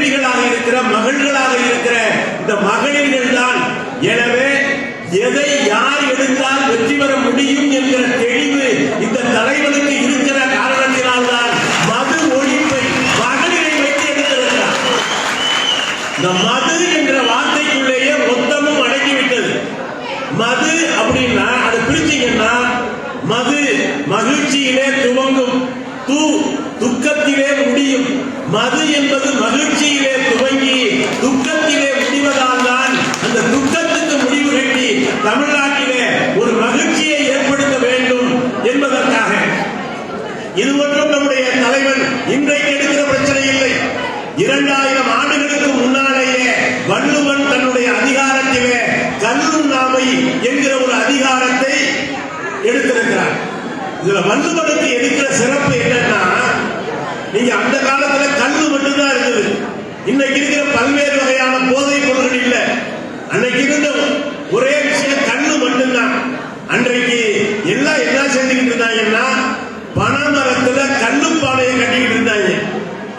மனைவிகளாக இருக்கிற மகள்களாக இருக்கிற இந்த மகளிர்கள் தான். எனவே எதை யார் எடுத்தால் வெற்றி பெற முடியும் என்கிற தெளிவு இந்த தலைவனுக்கு இருக்கிற காரணத்தினால்தான் மது ஒழிப்பை மகளிரை வைத்து எடுத்திருக்கிறார். இந்த மது என்ற வார்த்தைக்குள்ளேயே மொத்தமும் அடங்கிவிட்டது. மது அப்படின்னா அதை பிரிச்சீங்கன்னா மது மகிழ்ச்சியிலே துவங்கும், துக்கத்திலே முடியும். மது என்பது மகிழ்ச்சியிலே துவங்கி துக்கத்திலே முடிவதால் தான் அந்த துக்கத்துக்கு முடிவு கட்டி தமிழ்நாட்டிலே ஒரு மகிழ்ச்சியை ஏற்படுத்த வேண்டும் என்பதற்காக. இது ஒன்றும் நம்முடைய தலைவன் இன்றைக்கு எடுக்கிற பிரச்சனை இல்லை. 2000 ஆண்டுகளுக்கு முன்னாலேயே வள்ளுவன் தன்னுடைய அதிகாரத்திலே கல்லுண்ணாமை என்கிற ஒரு அதிகாரத்தை எடுத்திருக்கிறார். இதுல வள்ளுவனுக்கு எடுக்கிற சிறப்பு என்னன்னா, நீங்க அந்த காலத்துல கல்லு மட்டும்தான் இருந்தது. இன்னைக்கு இருக்கிற பல்வேறு வகையான போதை பொருட்கள் இல்ல. அன்னைக்கு இருந்த ஒரே விஷயம் கல்லு மட்டும்தான். அன்றைக்கு எல்லாம் என்ன செஞ்சுக்கிட்டு இருந்தாங்கன்னா, பனைமரத்துல கல்லு பானையை கட்டிக்கிட்டு இருந்தாங்க.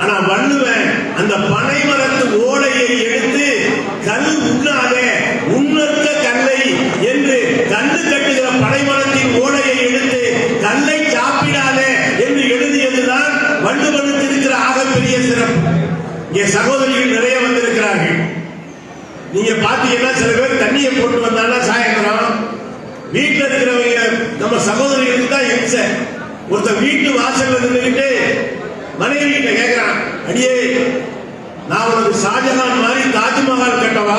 ஆனா வள்ளுவன் அந்த பனை மரத்து ஓலையை எடுத்து கல் உண்ணாதே உண்ணற்க கல்லை என்று கல்லு கட்டுகிற பனைமரத்தின் ஓலையை எடுத்து கல்லை சாப்பிடாதே என்று எழுதியதுதான் வள்ளுவனுக்கு இருக்கிற ஆகப்பெரிய சிறப்பு. இங்கே சகோதரிகள் நிறைய வந்திருக்கிறார்கள். நீங்க பாத்தீங்கன்னா சில பேர் தண்ணியை போட்டு வந்தாங்கன்னா சாயந்தரம் வீட்டில் இருக்கிறவங்க நம்ம சகோதரிகளுக்கு தான் இம்சை. ஒருத்தர் வீட்டு வாசல்ல நின்றுகிட்டு மனைவி கிட்ட கேட்கிறான், அடியே நான் உனக்கு ஷாஜகான் மாதிரி தாஜ்மஹால் கட்டவா,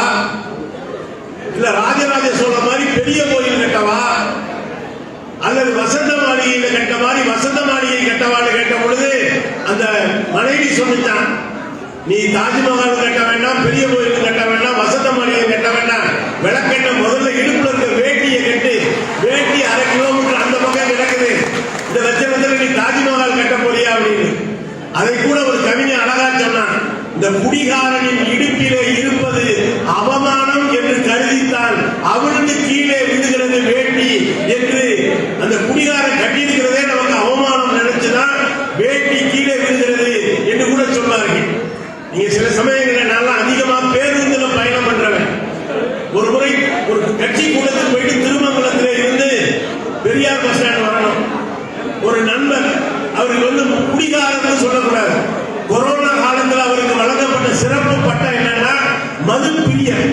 இல்ல ராஜராஜ சோழ மாதிரி பெரிய கோயில் கட்டவா, அல்லது வசந்த மாளிகையில கட்ட மாதிரி வசந்த மாளிகை கட்டவான்னு கேட்ட பொழுது அந்த மனைவி சொல்லிட்டான், நீ தாஜ்மஹால் கட்ட வேண்டாம், பெரிய கோயில் கட்ட வேண்டாம், வசந்த மாளிகை கட்ட வேண்டாம், விளக்கெண்ண முதல்ல இடுப்புல இருக்க வேட்டியை கட்டு. வேட்டி 1/2 கிலோமீட்டர் அந்த பக்கம் கிடக்குது, இந்த லட்சணத்துல நீ தாஜ்மஹால் கட்ட போறியா அப்படின்னு. அதை கூட ஒரு கவிஞர் அழகா சொன்னான், இந்த குடிகாரனின் இடுப்பிலே இருப்பது அவமானம் என்று கருதித்தான் அவனுக்கு கீழே விழுகிறது வேட்டி என்று. அந்த குடிகாரன் கட்டியிருக்கிறதே நமக்கு அவமானம் நினைச்சுதான் வேட்டி கீழே விழுகிறது என்று கூட சொன்னார்கள். நீங்க சில சமயங்களில் நல்லா அதிகமா பேருந்துல பயணம் பண்றவன். ஒரு முறை ஒரு கட்சி கூட்டத்துக்கு போயிட்டு திருமங்கலத்திலே இருந்து பெரியார் பஸ் ஸ்டாண்ட் வரணும். ஒரு நண்பர், அவருக்கு குடிகாரன்னு சொல்லக்கூடாது, கொரோனா காலத்தில் அவருக்கு வழங்கப்பட்ட சிறப்பு பட்டம் என்னன்னா மது பிரியர்.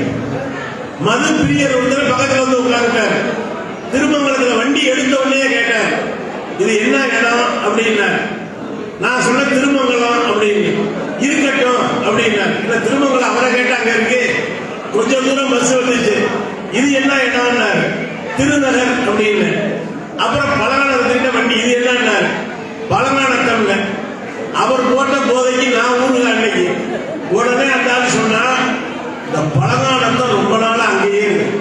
மது பிரியர் ஒருத்தர் பக்கத்தில் வந்து உட்கார்ந்தார். திருமங்கலத்தில் வண்டி எடுத்த உடனே கேட்டார், இது என்ன இடம் அப்படின்னார். நான் சொன்ன திருமங்கலம் அப்படின்னு. இருக்கட்டும் அப்படின்னார். இல்ல திருமங்கலம் அவரை கேட்டாங்க இருக்கு. கொஞ்சம் தூரம் பஸ் வந்துச்சு. இது என்ன இடம்னார். திருநகர் அப்படின்னு. அப்புறம் பலகானத்திட்ட வண்டி, இது என்னன்னார். பலகானத்தம்ல. அவர் போட்ட போதைக்கு நான் ஊருங்க அன்னைக்கு. உடனே அந்த ஆள் சொன்னா, இந்த பலகானத்தம் ரொம்ப நாள் அங்கேயே இருக்கு,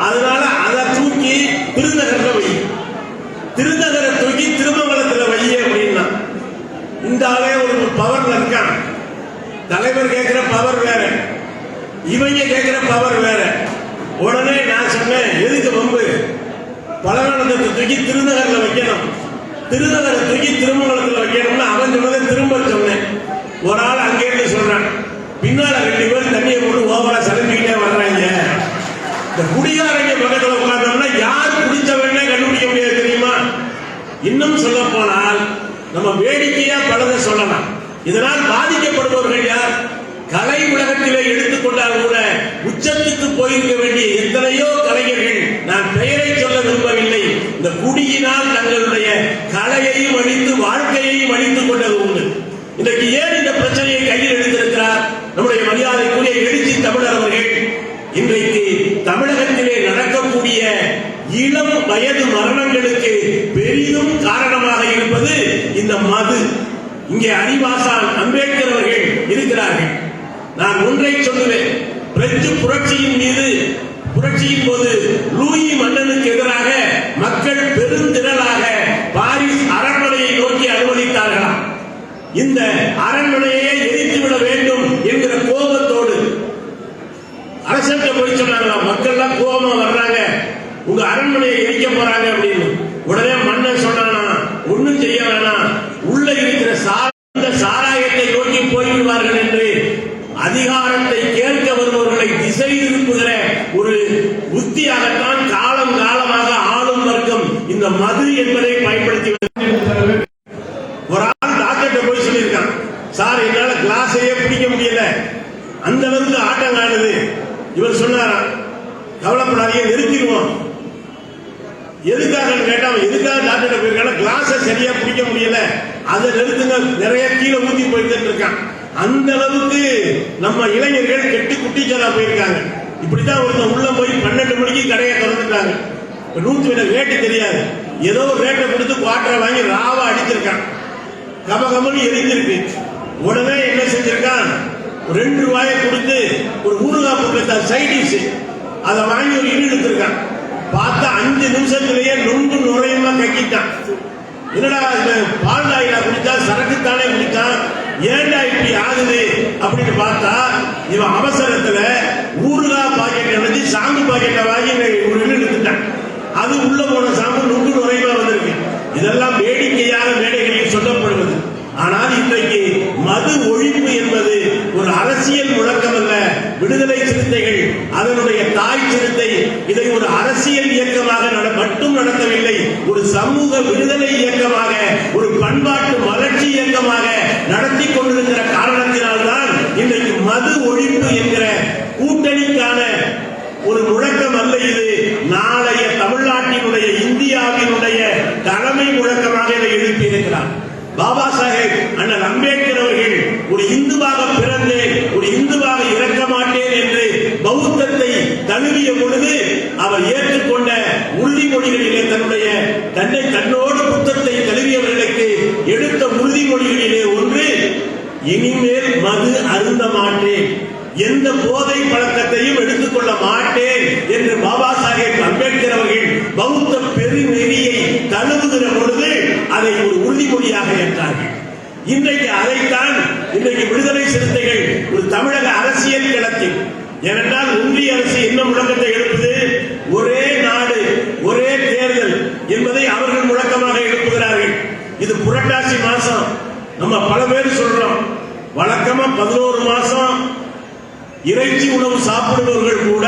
அதனால அதை தூக்கி திருநகர்ல வை, திருநகரை தூக்கி திருமங்கலத்துல வை அப்படின்னா. இந்த ஆளே ஒரு பவர்ல இருக்கான். தலைவர் கேட்கிற பவர் வேற, இவங்க கேட்கிற பவர் வேற. உடனே நான் சொன்னேன், எதுக்கு வம்பு, பலகானத்தை தூக்கி திருநகர்ல வைக்கணும், திருநகரை தூக்கி திருமங்கலத்தில் வைக்கணும்னு அவன் சொன்னதை திரும்ப சொன்னேன். ஒரு ஆள் அங்கே இருந்து சொல்றான், பின்னால 2 பேர் தண்ணியை போட்டு ஓவரா சலம்பிக்கிட்டே வர்றாங்க. இந்த குடிகாரங்க பக்கத்தில் உட்கார்ந்தோம்னா யார் குடிச்சவனே கண்டுபிடிக்க முடியாது தெரியுமா. இன்னும் சொல்ல போனால் நம்ம வேடிக்கையா பலதை சொல்லலாம். இதனால் பாதிக்கப்படுபவர்கள் யார்? கலை உலகத்திலே எடுத்துக்கொண்டால் கூட உச்சத்துக்கு போயிருக்க வேண்டிய எத்தனையோ கலைஞர்கள், நான் பெயரை சொல்ல விரும்பவில்லை, இந்த குடியினால் தங்களுடைய கலையையும் அழித்து வாழ்க்கையையும் அழித்துக் கொண்டது உண்டு. இன்றைக்கு ஏன் இந்த பிரச்சனையை கையில் எடுத்திருக்கிறார் நம்முடைய மரியாதைக்குரிய எழுச்சி தமிழர் அவர்கள்? இன்றைக்கு தமிழகத்திலே நடக்கக்கூடிய இளம் வயது மரணங்களுக்கு பெரிதும் காரணமாக இருப்பது இந்த மது. இங்கே அறிவாசான் அம்பேத்கர் அவர்கள் இருக்கிறார்கள். நான் ஒன்றை சொல்லுவேன், பிரெஞ்சு புரட்சியின் போது லூயி மன்னனுக்கு எதிராக மக்கள் பெருந்திரளாக பாரிஸ் அரண்மனையை நோக்கி அனுமதித்தார்களாம். இந்த அரண்மனையை எரித்துவிட வேண்டும் என்கிற கோபத்தோடு அரசர்கிட்ட போய் சொன்னாங்களாம், மக்கள் எல்லாம் கோபமா வர்றாங்க, உங்க அரண்மனையை எரிக்க போறாங்க அப்படின்னு. உடனே மன்னன் சொன்னானா, ஒண்ணும் செய்ய வேணாம், உள்ள இருக்கிற சாராயத்தை போய்விடுவார்கள் என்று அதிகாரத்தை கேட்க வருபவர்களை திசை திருப்புகிற ஒரு உத்தியாகத்தான் காலம் காலமாக ஆளும் வர்க்கம் இந்த மது என்பதை பயன்படுத்தி ஒரு ஆள் டாக்டர்கிட்ட போய் சொல்லியிருக்கான், சார் என்னால கிளாஸையே பிடிக்க முடியல, அந்த அளவுக்கு ஆட்டம் ஆடுது. இவர் சொன்னாராம், கவலைப்படாதீங்க நிறுத்திடுவோம். எதுக்காக கேட்டா, எதுக்காக டாக்டர் போயிருக்காங்க, கிளாஸை சரியா பிடிக்க முடியல, அதை நிறுத்துங்க, நிறைய கீழே ஊத்தி போயிட்டு இருக்கான். அந்த அளவுக்கு நம்ம இளைஞர்கள் கெட்டு குட்டிச்சலா போயிருக்காங்க. இப்படித்தான் ஒருத்தன் உள்ள போய் 12 மணிக்கு கடையை திறந்துட்டாங்க. 100 ரேட்டு தெரியாது, ஏதோ ஒரு ரேட்டை கொடுத்து குவாட்டரை வாங்கி ராவா அடிச்சிருக்கான், கபகமனு எரிஞ்சிருக்கு. உடனே என்ன செஞ்சிருக்கான், 2 ரூபாயை கொடுத்து ஒரு ஊறுகாய் போட்டு சைடிஷ் அதை வாங்கி ஒரு இழுத்துருக்கான். பார்த்தா 5 நிமிஷத்திலேயே நொங்கு நுழையுமா கக்கிட்டான். என்னடா பால் டாயிலா குடிச்சா, சரக்குத்தானே குடிச்சான், ஏண்டா இப்படி ஆகுது அப்படின்னு பார்த்தா இவன் அவசரத்துல ஊறுகாய் பாக்கெட் நினைச்சு சாம்பு பாக்கெட்டை வாங்கி ஒரு இழுத்துட்டான். அது உள்ள போன சாம்பு நொங்கு நுழையுமா வந்திருக்கு. இதெல்லாம் வேடிக்கையாக மேடைகளில் சொல்லப்படுவது. ஆனால் இன்றைக்கு மது ஒழிப்பு என்பது ஒரு அரசியல் முழக்கம் அல்ல. விடுதலை சிறுத்தைகள் அதனுடைய தாய் சிறுத்தை இதை ஒரு அரசியல் இயக்கமாக மட்டும் நடத்தவில்லை, ஒரு சமூக விடுதலை இயக்கமாக, ஒரு பண்பாட்டு வளர்ச்சி இயக்கமாக நடத்தி கொண்டிருக்கிற காரணத்தினால்தான் இன்றைக்கு மது ஒழிப்பு என்கிற கூட்டணிக்கான ஒரு முழக்கம் அல்ல இது. நாளைய தமிழ்நாட்டினுடைய, இந்தியாவினுடைய தலைமை முழக்கமாக இதை எழுப்பி இருக்கிறார். பாபா சாஹேப் அண்ணல் அம்பேத்கர் அவர்கள் ஒரு இந்துவாக பிறந்தேன், ஒரு இந்துவாக இறக்க மாட்டேன் என்று பௌத்தத்தை தழுவிய பொழுது அவர் ஏற்றுக்கொண்ட உறுதிமொழிகளிலே தன்னோடு புத்தத்தை தழுவியவர்களுக்கு எடுத்த உறுதிமொழிகளிலே ஒன்று, இனிமேல் மது அருந்த மாட்டேன், எந்த போதை பழக்கத்தையும் எடுத்துக்கொள்ள மாட்டேன் என்று பாபா சாஹேப் அம்பேத்கர் அவர்கள் பௌத்த பெருநெறியை தழுவுகிற பொழுது அதை ஒரு உறுதிமொழியாக ஏற்றார்கள். இன்றைக்கு அதைத்தான் இன்றைக்கு விடுதலை சிறுத்தைகள் ஒரு தமிழக அரசியல் களத்தில், ஏனென்றால் ஒன்றிய அரசு என்ன முழக்கத்தை எழுப்புது, ஒரே நாடு ஒரே தேர்தல் என்பதை அவர்கள் முழக்கமாக எழுப்புகிறார்கள். இது புரட்டாசி மாசம், நம்ம பல பேர் சொல்றோம், வழக்கமா 11 மாசம் இறைச்சி உணவு சாப்பிடுபவர்கள் கூட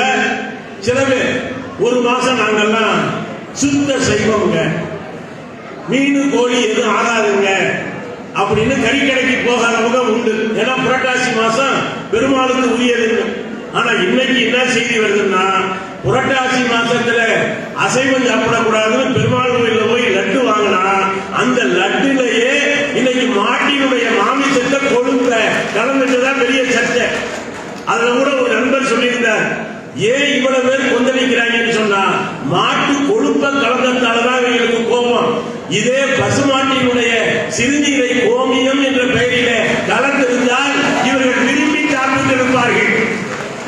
சில பேர் 1 மாசம் நாங்கெல்லாம் சுத்த செய்வோங்க, மீன் கோழி எதுவும் ஆகாதுங்க அப்படின்னு கறிக்கடைக்கு போகாதவங்க உண்டு. ஏன்னா புரட்டாசி மாசம் பெருமாளுக்கு உரியது. ஆனா இன்னைக்கு என்ன செய்தி வருதுன்னா, புரட்டாசி மாசத்துல அசைவம் சாப்பிடக்கூடாதுன்னு பெருமாள் கோயில போய் லட்டு வாங்கினா அந்த லட்டுலயே இன்னைக்கு மாட்டினுடைய மாமிசத்தை கொழுப்ப கலந்துட்டுதான் பெரிய சர்ச்சை. அதுல கூட ஒரு நண்பர் சொல்லியிருந்தார், ஏன் இவ்வளவு பேர் கொந்தளிக்கிறாங்கன்னு சொன்னா, மாட்டு கொழுப்ப கலந்ததாலதான் இவங்களுக்கு கோபம். இதே பசுமாட்டினுடைய சிறுநீரை கோமியம் என்ற பெயரில கலந்திருந்தால் இவர்கள் விரும்பி சாப்பிட்டு இருப்பார்கள்.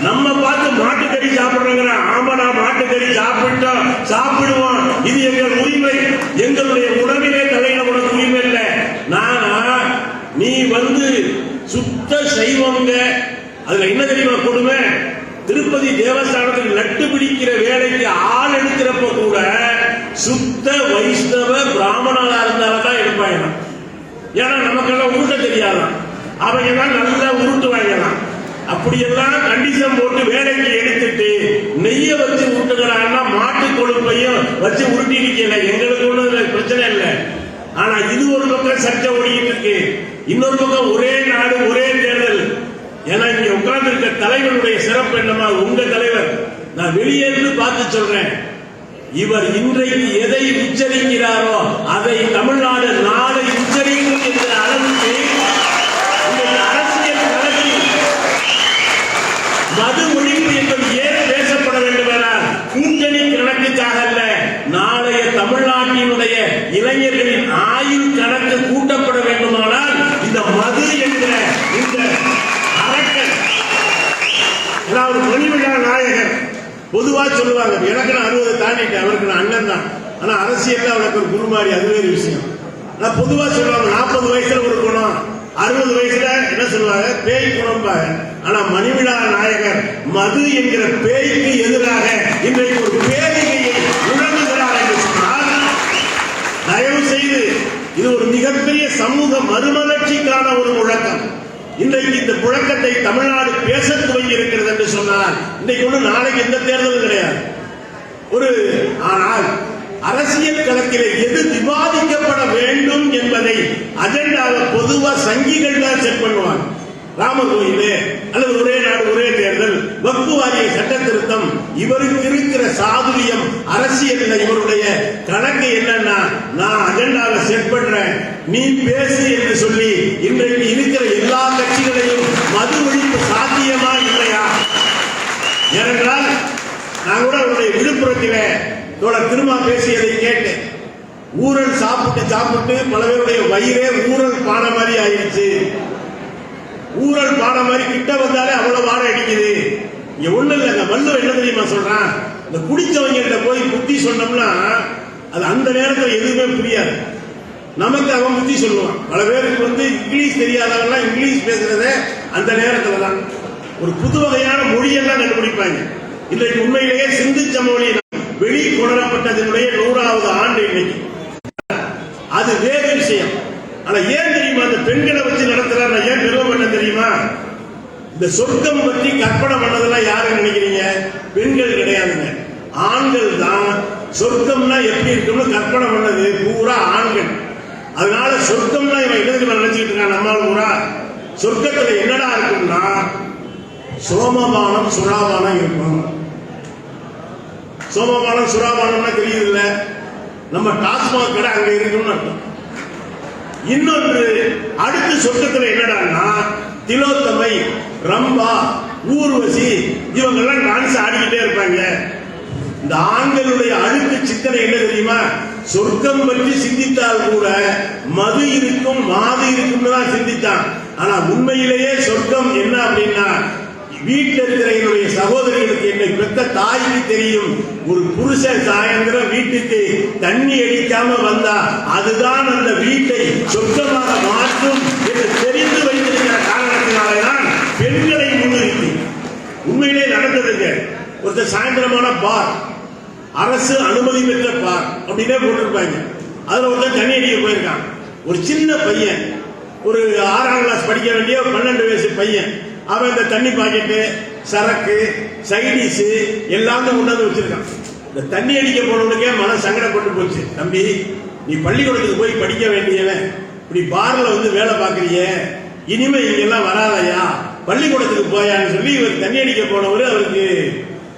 நம்ம பார்த்து மாட்டுக்கறி சாப்பிடுறோங்கிற, ஆமாடா மாட்டுக்கறி சாப்பிட்டோம், சாப்பிடுவோம், இது எங்கள் உரிமை, எங்களுடைய உணவிலே தலையில உனக்கு உரிமை இல்லை. நானா நீ சுத்த சைவங்க. அதுல என்ன தெரியுமா கொடுமை, திருப்பதி தேவஸ்தானத்துக்கு லட்டு பிடிக்கிற வேலைக்கு ஆள் எடுக்கிறப்ப கூட சுத்த வைஷ்ணவ பிராமணனா இருந்தால்தான் எடுப்பாங்க. ஏன்னா நமக்கெல்லாம் உருட்ட தெரியாதான், அவங்க எல்லாம் நல்லா உருட்டுவாங்கலாம். அப்படியெல்லாம் கண்டிஷன் போட்டு வேலைக்கு எடுத்துட்டு நெய்ய வச்சு உருட்டுகிறாங்கன்னா மாட்டு கொழுப்பையும் வச்சு உருட்டி இருக்கல, எங்களுக்கு ஒன்றும் பிரச்சனை இல்லை. ஆனா இது ஒரு பக்கம் சர்ச்சை ஓடிட்டு இருக்கு, இன்னொரு பக்கம் ஒரே நாடு ஒரே தேர்தல். ஏன்னா இங்க உட்கார்ந்து இருக்க தலைவருடைய சிறப்பு என்னமா, உங்க தலைவர் நான் வெளியே இருந்து பார்த்து சொல்றேன், இவர் இன்றைக்கு எதை உச்சரிக்கிறாரோ அதை தமிழ்நாடு நாளை உச்சரிக்கும் என்ற அளவுக்கு அரசியல் களத்தில் மது ஒழிப்பு என்பது ஏன் பேசப்பட வேண்டும் என கூட்டணி கணக்குக்காக அல்ல, நாளைய தமிழ்நாட்டினுடைய இளைஞர்களின் ஆயுள் கணக்கு கூட்டப்பட வேண்டுமானால் இந்த மது என்ற இந்த அரக்கன், ஒரு மணிவிழா நாயகர் பொதுவா சொல்லுவாங்க, எனக்கு நான் 60 தாண்டிட்டேன், அவருக்கு நான் அண்ணன் தான், ஆனா அரசியல் அவனுக்கு ஒரு குருமாரி, அது வேறு விஷயம். நான் பொதுவா சொல்லுவாங்க 40 வயசுல ஒரு குணம், 60 வயசுல என்ன சொல்லுவாங்க பேய் குணம். ஆனா மணிவிழா நாயகர் மது என்கிற பேய்க்கு எதிராக இன்றைக்கு ஒரு பேரிகையை உணர்ந்துகிறார் என்று சொன்னால், தயவு செய்து இது ஒரு மிகப்பெரிய சமூக மறுமலர்ச்சிக்கான ஒரு முழக்கம். இன்றைக்கு இந்த புழக்கத்தை தமிழ்நாடு பேச துவங்கி இருக்கிறது என்று சொன்னால் இன்றைக்கு ஒன்று நாளைக்கு எந்த தேர்தலும் கிடையாது. ஆனால் அரசியல் களத்திலே எது விவாதிக்கப்பட வேண்டும் என்பதை அஜெண்டாவை பொதுவா சங்கிகள் தான் செட் பண்ணுவாங்க. ராமர் கோயிலே அல்லது ஒரே நாடு ஒரே தேர்தல், வக்ஃபு வாரிய சட்ட திருத்தம், இவருக்கு இருக்கிற சாதுரியம் அரசியல் இவருடைய கணக்கு என்னன்னா, நான் அஜெண்டாவை செட் பண்றேன், நீ பேசு என்று சொல்லி இன்றைக்கு இருக்கிற எல்லா கட்சிகளையும் மது ஒழிப்பு சாத்தியமா இல்லையா? ஏனென்றால் நான் கூட அவருடைய விழுப்புரத்திலே தோழர் திருமா பேசியதை கேட்டேன். ஊரல் சாப்பிட்டு பல பேருடைய வயிறே ஊரல் பானை மாதிரி ஆயிடுச்சு. ஊரல் பானை மாதிரி கிட்ட வந்தாலே அவ்வளவு வாடை அடிக்குது. இங்க ஒண்ணு இல்ல, வள்ளுவ என்ன தெரியுமா சொல்றான், இந்த குடிச்சவங்க போய் புத்தி சொன்னோம்னா அது அந்த நேரத்தில் எதுவுமே புரியாது. நமக்கு அவன் புத்தி சொல்லுவான். பல பேருக்கு இங்கிலீஷ் தெரியாதவங்க இங்கிலீஷ் பேசுறத அந்த நேரத்தில் தான் ஒரு புது வகையான மொழியெல்லாம் கண்டுபிடிப்பாங்க. இன்றைக்கு உண்மையிலேயே சிந்திச்ச மொழி வெளிக்கொணரப்பட்டதனுடைய 100வது ஆண்டு இன்னைக்கு. அது வேறு விஷயம். ஆனா ஏன் தெரியுமா அந்த பெண்களை வச்சு நடத்துறாரு, ஏன் பெருமை பண்ண தெரியுமா? இந்த சொர்க்கம் பற்றி கற்பனை பண்ணதெல்லாம் யாரு நினைக்கிறீங்க? பெண்கள் கிடையாதுங்க, ஆண்கள் தான். சொர்க்கம்னா எப்படி இருக்கும்னு கற்பனை பண்ணது பூரா ஆண்கள். அதனால சொர்க்கம்னா இவன் என்ன நினைச்சுட்டு இருக்கான் நம்மால் பூரா. சொர்க்கத்துல என்னடா இருக்கும்னா சோமபானம் சுறாபானம் இருக்கும். சோமபானம் சுறாபானம்னா தெரியுது இல்ல, நம்ம டாஸ்மாக் கடை அங்க இருக்கும்னு அர்த்தம். இன்னொன்று அடுத்த சொர்க்கத்துல என்னடான்னா திலோத்தமை, ரம்பா, ஊர்வசி இவங்கெல்லாம் டான்ஸ் ஆடிக்கிட்டே இருப்பாங்க. இந்த ஆண்களுடைய அழுக்கு சிந்தனை என்ன தெரியுமா? சொர்க்கம் பற்றி சிந்தித்தால் கூட மது இருக்கும் மாது இருக்கும்னு தான் சிந்தித்தான். ஆனா உண்மையிலேயே சொர்க்கம் என்ன அப்படின்னா, வீட்டில் இருக்கிற என்னுடைய சகோதரிகளுக்கு என்னை பெற்ற தாய்க்கு தெரியும், ஒரு புருஷன் சாயந்திரம் வீட்டுக்கு தண்ணி அடிக்காம வந்தா அதுதான் அந்த வீட்டை சொர்க்கமாக மாற்றும் என்று தெரிந்து வைத்திருக்கிற காரணத்தினால்தான் பெண்களை முன்னிறுத்தி உண்மையிலே நடந்ததுங்க. ஒருத்தர் சாயந்திரமான பார், அரசு அனுமதி பெற்ற பார் அப்படின்னே போட்டிருப்பாங்க. அதுல ஒருத்தர் தண்ணி அடிக்க போயிருக்கான். ஒரு சின்ன பையன், ஒரு 6ஆம் கிளாஸ் படிக்க வேண்டிய 12 வயசு பையன். அவன் இந்த தண்ணி பாக்கெட்டு, சரக்கு, சைடிஸ் எல்லாம் கொண்டு வந்து வச்சிருக்கான். இந்த தண்ணி அடிக்க போனவனுக்கே மன சங்கடப்பட்டு போச்சு. தம்பி, நீ பள்ளிக்கூடத்துக்கு போய் படிக்க வேண்டியவன், இப்படி பார்ல வேலை பார்க்கறிய, இனிமே இங்கெல்லாம் வராதையா, பள்ளிக்கூடத்துக்கு போயான்னு சொல்லி இவர் தண்ணி அடிக்க போனவர் அவருக்கு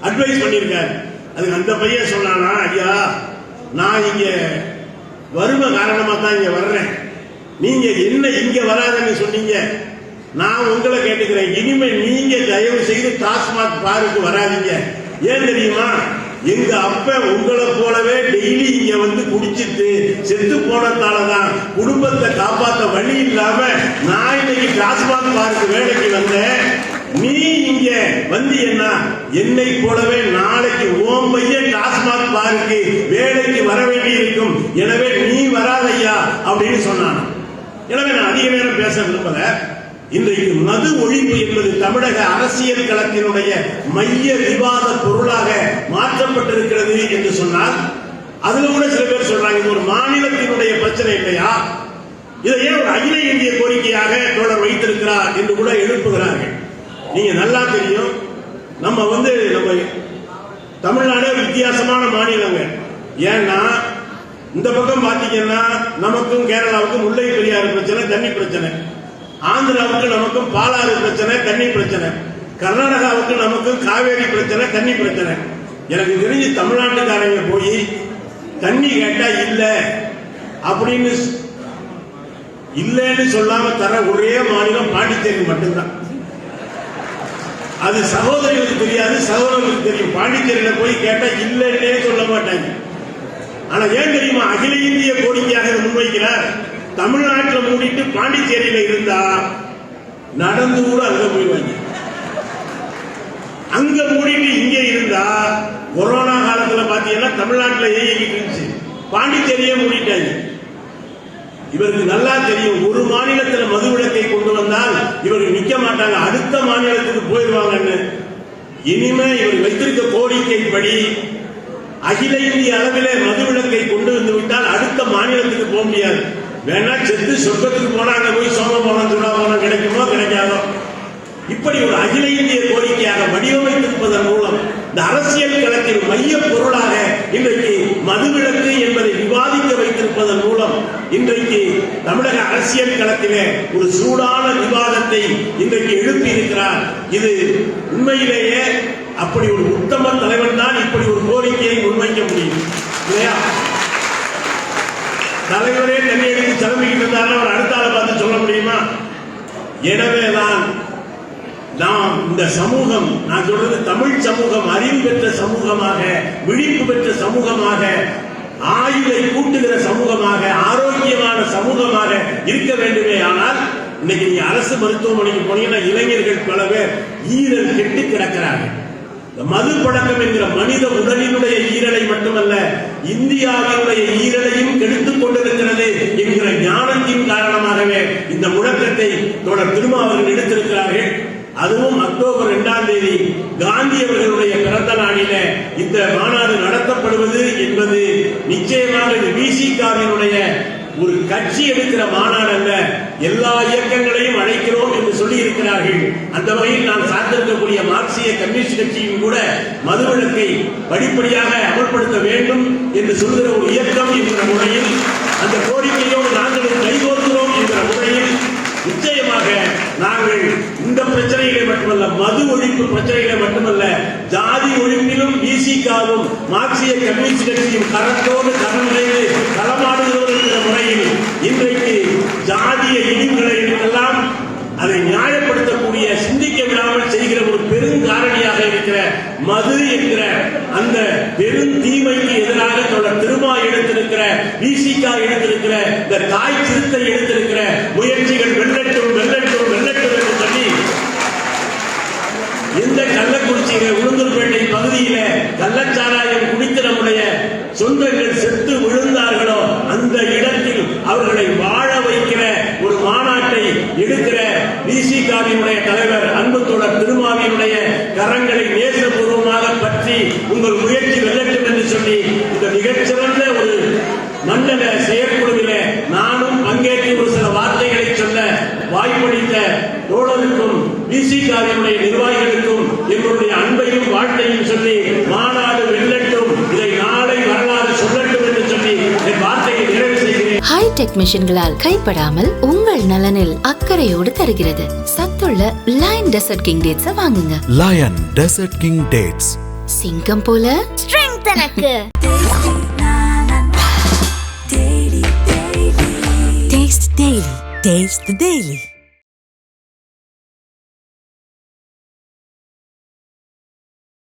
அட்வைஸ் பண்ணியிருக்காரு. அதுக்கு அந்த பையன் சொன்னானா, ஐயா நான் இங்க வறுமை காரணமா தான் இங்க வர்றேன், நீங்க என்ன இங்க வராதுன்னு சொன்னீங்க, நான் உங்களை கேட்டுக்கிறேன், இனிமே நீங்க தயவு செய்து டாஸ்மாக் பாருக்கு வராதீங்க. ஏன் தெரியுமா? எங்க அப்ப உங்களை போலவே டெய்லி இங்க குடிச்சிட்டு செத்து போனதாலதான் குடும்பத்தை காப்பாற்ற வழி இல்லாம நான் இன்னைக்கு டாஸ்மாக் பாருக்கு வேலைக்கு வந்தேன். நீ இங்க என்ன என்னை போலவே நாளைக்கு ஓம் பையன் டாஸ்மாக் பாருக்கு வேலைக்கு வர வேண்டி இருக்கும், எனவே நீ வராதையா அப்படின்னு சொன்னான். எனவே நான் அதிக நேரம் பேச விரும்பல. இன்றைக்கு மது ஒழிப்பு என்பது தமிழக அரசியல் களத்தினுடைய மைய விவாத பொருளாக மாற்றப்பட்டிருக்கிறது என்று சொன்னால், அதுல கூட சில பேர் சொல்றாங்க இது ஒரு மாநிலத்தினுடைய பிரச்சனை இல்லையா, இதையே ஒரு அகில இந்திய கோரிக்கையாக தோழர் வைத்திருக்கிறார் என்று கூட எழுப்புகிறார்கள். நீங்க நல்லா தெரியும், நம்ம தமிழ்நாடு வித்தியாசமான மாநிலங்க. ஏன்னா இந்த பக்கம் பாத்தீங்கன்னா நமக்கும் கேரளாவுக்கும் முல்லை பெரியாறு பிரச்சனை, தண்ணி பிரச்சனை. ஆந்திராவுக்கு நமக்கும் பாலாறு பிரச்சனை, தண்ணி பிரச்சனை. கர்நாடகாவுக்கு நமக்கும் காவேரி பிரச்சனை, தண்ணி பிரச்சனை. எனக்கு தெரிஞ்சு தமிழ்நாட்டுக்காரங்க போய் தண்ணி கேட்டா இல்ல அப்படின்னு இல்லன்னு சொல்லாம தர ஒரே மாநிலம் பாண்டிச்சேரி மட்டும்தான். அது சகோதரிகளுக்கு தெரியாது, சகோதரர்களுக்கு தெரியும். பாண்டிச்சேரியில போய் கேட்டா இல்லன்னே சொல்ல மாட்டாங்க. ஆனா ஏன் தெரியுமா அகில இந்திய கோரிக்கையாக முன்வைக்கிறார்? தமிழ்நாட்டில் மூடிட்டு பாண்டிச்சேரியில இருந்தா நடந்து கூட அங்க போயிடுவாங்க. அங்க மூடிட்டு இங்க இருந்தா கொரோனா காலத்துல பாத்தீங்கன்னா தமிழ்நாட்டில் இயங்கிட்டு இருந்துச்சு, பாண்டிச்சேரியே மூடிட்டாங்க. இவருக்கு நல்லா தெரியும், ஒரு மாநிலத்தில் மதுவிலக்கை கொண்டு வந்தால் இவர்கள் நிக்க மாட்டாங்க, அடுத்த மாநிலத்துக்கு போயிடுவாங்கன்னு. இனிமே இவர் வைத்திருக்க கோரிக்கைப்படி அகில இந்திய அளவிலே மதுவிலக்கை கொண்டு வந்து விட்டால் அடுத்த மாநிலத்துக்கு போக முடியாது. வேணா செத்து சொர்க்கத்துக்கு போனா அங்க போய் சோம போனம் சுடா போனம் கிடைக்குமோ கிடைக்காதோ இப்படி ஒரு அகில இந்திய கோரிக்கையாக வடிவமைத்திருப்பதன் மூலம் இந்த அரசியல் களத்தில் மைய பொருளாக இன்றைக்கு மதுவிலக்கு என்பதை விவாதிக்க வைத்திருப்பதன் மூலம் இன்றைக்கு தமிழக அரசியல் களத்திலே ஒரு சூடான விவாதத்தை இன்றைக்கு எழுப்பி இருக்கிறார். இது உண்மையிலேயே அப்படி ஒரு உத்தம தலைவன் தான் இப்படி ஒரு கோரிக்கையை முன்வைக்க முடியும் இல்லையா? தலைவரே தண்ணி எடுத்து கிளம்பிக்கிட்டு இருந்தாலும் அவர் அடுத்த ஆளை பார்த்து சொல்ல முடியுமா? எனவேதான் நாம் இந்த சமூகம், நான் சொல்றது தமிழ் சமூகம் அறிவு பெற்ற சமூகமாக, விழிப்பு பெற்ற சமூகமாக, ஆயுளை கூட்டுகிற சமூகமாக, ஆரோக்கியமான சமூகமாக இருக்க வேண்டுமே. ஆனால் இன்னைக்கு நீ அரசு மருத்துவமனைக்கு போனீங்கன்னா இளைஞர்கள் பல பேர் ஈரல் கெட்டு கிடக்கிறார்கள். மது பழக்கம் என்கிற மனித உடலினுடைய ஈரலை மட்டுமல்ல, இந்தியாவினுடைய ஈரலையும் கெடுத்துக் கொண்டிருக்கிறது என்கிற ஞானத்தின் காரணமாகவே இந்த முழக்கத்தை தொடர் திருமாவர்கள் எடுத்திருக்கிறார்கள். அதுவும் அக்டோபர் 2ஆம் தேதி காந்தி அவர்களுடைய பிறந்த நாளில இந்த மாநாடு நடத்தப்படுவது என்பது நிச்சயமாக விசிகாவினுடைய ஒரு கட்சி எடுக்கிற மாநாடு அல்ல, எல்லா இயக்கங்களையும் அழைக்கிறோம் என்று சொல்லி இருக்கிறார்கள். அந்த வகையில் நான் சார்ந்திருக்கக்கூடிய மார்க்சிய கம்யூனிஸ்ட் கட்சியும் கூட மதுவிலக்கை படிப்படியாக அமல்படுத்த வேண்டும் என்று சொல்கிற ஒரு இயக்கம் என்கிற முறையில் அந்த கோரிக்கையோடு நாங்கள் கைகோர்க்கிறோம் என்கிற முறையில் நிச்சயமாக நாங்கள் இந்த பிரச்சனைகளை மட்டுமல்ல, மது ஒழிப்பு பிரச்சனைகளை மட்டுமல்ல, ஜாதி ஒழிப்பிலும் விசிகாவும் மார்க்சிய கம்யூனிஸ்ட் கட்சியும் கரத்தோடு கரநிலையை களமாடுகிறோம் என்ற முறையில் இன்றைக்கு ஜாதிய இழிவுகளை எல்லாம் அதை நியாயப்படுத்தக்கூடிய, சிந்திக்க விடாமல் செய்கிற ஒரு பெருங்காரணியாக இருக்கிற மது என்கிற அந்த பெரும் தீமைக்கு எதிராக தொடர் திருமா எடுத்திருக்கிற, விசிகா எடுத்திருக்கிற, இந்த தாய் சிறுத்தை எடுத்திருக்கிற முயற்சிகள் வெள்ளட்டும் வெள்ளட்டும் வெள்ளட்டும் என்று சொல்லி எந்த கள்ளக்குறிச்சியில உளுந்தூர்பேட்டை பகுதியில கள்ளச்சாராயம் குடித்து நம்முடைய சொந்தங்கள் செத்து விழுந்தார்களோ அந்த இடத்தில் அவர்களை வாழ வைக்கிற ஒரு மாநாட்டை எடுக்கிற விசிகாவினுடைய தலைவர் அன்பு தோழர் திருமாவினுடைய கரங்களை நேசபூர்வமாக பற்றி உங்கள் முயற்சி வெல்லட்டும் என்று சொல்லி இந்த மிகச்சிறந்த ஒரு மண்டல செயற்குழுவில நானும் பங்கேற்று ஒரு சில வார்த்தைகளை சொல்ல வாய்ப்பளித்த தோழருக்கும் விசிகாவினுடைய நிர்வாகிகளுக்கும் எங்களுடைய அன்பையும் வாழ்த்தையும் சொல்லி மாநாடு வெல்லட்டும், இதை நாளை வரலாறு சொல்லட்டும் என்று சொல்லி என் வார்த்தையை நிறைவு செய்கிறேன். ஹைடெக் மிஷின்களால் கைப்படாமல் உங்கள் நலனில் அக்கறையோடு தருகிறது சத்துள்ள லயன் டெசர்ட் கிங் டேட்ஸ் வாங்குங்க. லயன் டெசர்ட் கிங் டேட்ஸ், சிங்கம் போல ஸ்ட்ரெங்த் எனக்கு. Taste Daily. Taste the Daily.